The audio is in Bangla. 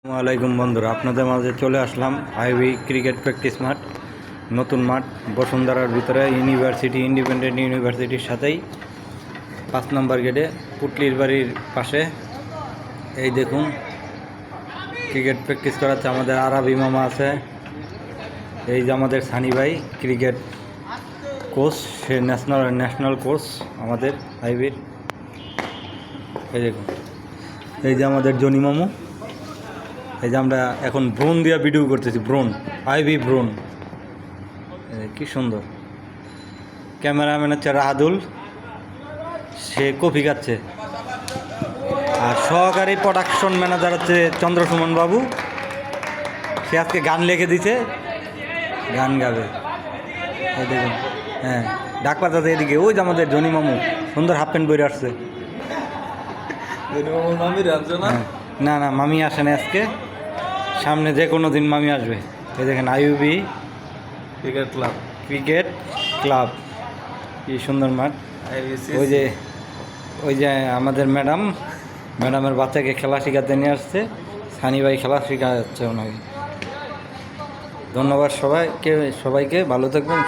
আসসালামাইকুম বন্ধুরা, আপনাদের মাঝে চলে আসলাম আইভি ক্রিকেট প্র্যাকটিস মাঠ। নতুন মাঠ বসুন্ধরার ভিতরে ইউনিভার্সিটি, ইন্ডিপেন্ডেন্ট ইউনিভার্সিটির সাথেই 5 নম্বর গেটে পুটলির বাড়ির পাশে। এই দেখুন ক্রিকেট প্র্যাকটিস করাচ্ছে আমাদের আরাবি মামা আছে। এই যে আমাদের সানি ভাই ক্রিকেট কোচ, সে ন্যাশনাল কোচ আমাদের আইভির। এই দেখুন, এই যে আমাদের জনি মামু। এই যে আমরা এখন ব্রোন দিয়ে ভিডিও করতেছি, ব্রোন, আইভি ব্রোন। কি সুন্দর। ক্যামেরাম্যান হচ্ছে রাহাদুল, সে কফি খাচ্ছে। আর সহকারী প্রোডাকশন ম্যানেজার হচ্ছে চন্দ্রসুমন বাবু, সে আজকে গান লিখে দিছে, গান গাবে। এই দেখুন, হ্যাঁ ডাক পাতাছে এদিকে। ওই যে আমাদের জনি মামু সুন্দর হাফ প্যান্ট পরে আসছে। না না, মামি আসে না আজকে, সামনে যে কোনো দিন মামি আসবে। এই দেখেন আইউবি ক্রিকেট ক্লাব, কি সুন্দর মাঠ। ওই যে আমাদের ম্যাডামের বাচ্চাকে খেলা শেখাতে নিয়ে আসছে, সানি ভাই খেলা শেখা যাচ্ছে ওনাকে। ধন্যবাদ সবাইকে, ভালো থাকবেন।